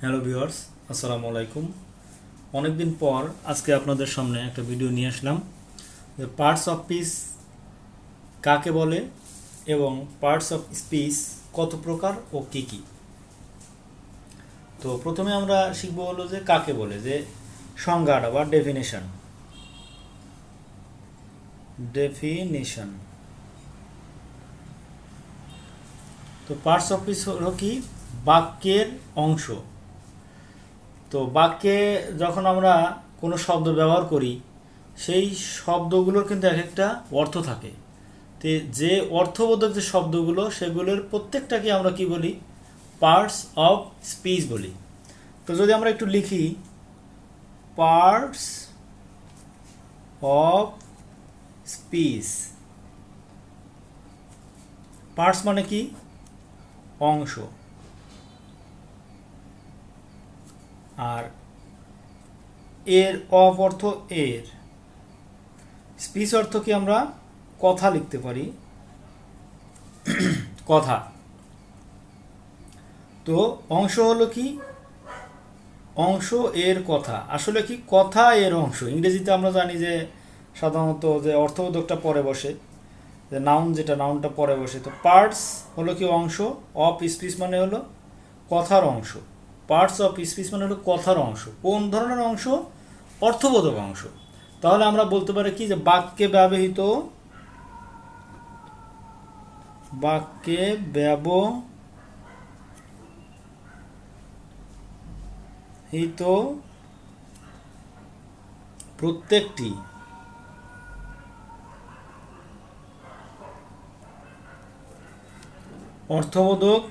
Hello viewers, আসসালামু আলাইকুম। অনেক দিন পর আজকে আপনাদের সামনে একটা ভিডিও নিয়ে আসলাম যে পার্টস অফ স্পিচ কাকে বলে এবং পার্টস অফ স্পিচ কত প্রকার ও কী কী। তো প্রথমে আমরা শিখব হলো যে কাকে বলে, যে সংজ্ঞাটা বা ডেফিনিশন। তো পার্টস অফ স্পিচ হলো কি বাক্যের অংশ। তো বাক্যে যখন আমরা কোনো শব্দ ব্যবহার করি সেই শব্দগুলোর কিন্তু এক একটা অর্থ থাকে। তো যে অর্থবোধক যে শব্দগুলো সেগুলোর প্রত্যেকটাকে আমরা কি বলি, পার্টস অফ স্পিচ বলি। তো যদি আমরা একটু লিখি পার্টস অফ স্পিচ, পার্টস মানে কি অংশ, আর এর অফ অর্থ এর, স্পিচ অর্থ কি আমরা কথা লিখতে পারি, কথা। তো অংশ হলো কি অংশ এর কথা, আসলে কি কথা এর অংশ। ইংরেজিতে আমরা জানি যে সাধারণত যে অর্থবোধকটা পরে বসে, যে নাউন, যেটা নাউনটা পরে বসে। তো পার্টস হলো কি অংশ, অফ স্পিচ মানে হলো কথার অংশ। পার্টস অফ স্পিচ মানে হলো কথার অংশ। কোন ধরনের অংশ? অর্থবোধক অংশ। তাহলে আমরা বলতে পারি কি যে বাক্যে ব্যবহৃত প্রত্যেকটি অর্থবোধক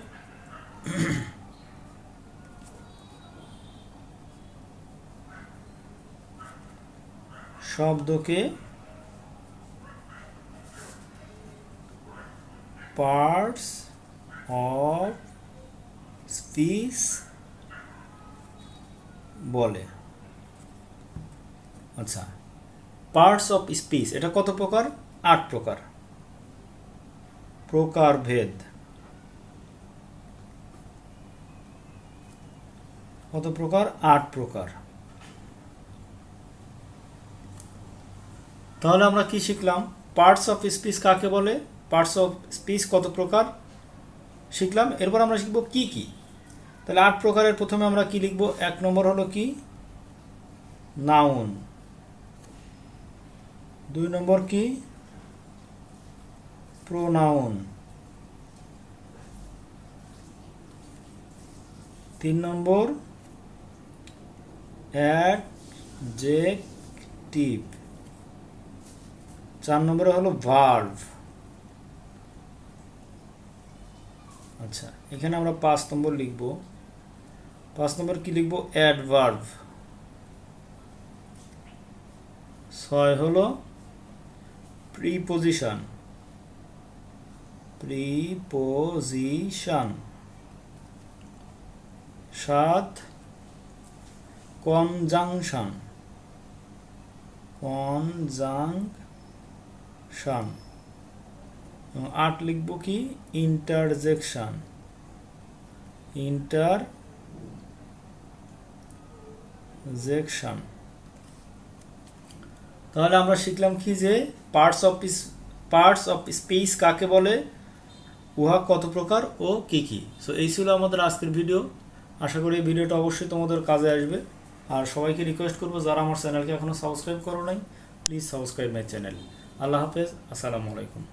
শব্দকে পার্টস অফ স্পিচ বলে। আচ্ছা, পার্টস অফ স্পিচ এটা কত প্রকার? 8 প্রকার। প্রকারভেদ কত প্রকার? 8 প্রকার। তাহলে আমরা কি শিখলাম? পার্টস অফ স্পিচ কাকে বলে, পার্টস অফ স্পিচ কত প্রকার শিখলাম। এরপর আমরা শিখব কি কি। তাহলে 8 প্রকারের প্রথমে আমরা কি লিখব? 1 নম্বর হলো কি নাউন, 2 নম্বর কি প্রোনাউন, 3 নম্বর অ্যাডজেক্টিভ, 4 নম্বরে হলো ভার্ব। আচ্ছা, এখানে আমরা 5 নম্বর লিখব। 5 নম্বর কি লিখব? অ্যাডভার্ব। 6 হলো প্রিপোজিশন, 7 কনজাংশন, 8 লিখব কি ইন্টারজেকশন। তাহলে আমরা শিখলাম কি যে পার্টস অফ স্পিচ কাকে বলে, উহা কত প্রকার ও কি কি। সো এই ছিল আমাদের আজকের ভিডিও। আশা করি এই ভিডিওটা অবশ্যই তোমাদের কাজে আসবে। আর সবাইকে রিকোয়েস্ট করবো, যারা আমার চ্যানেলকে এখনও সাবস্ক্রাইব করো নাই, প্লিজ সাবস্ক্রাইব মাই চ্যানেল। আল্লাহ হাফেজ, আসসালামু আলাইকুম।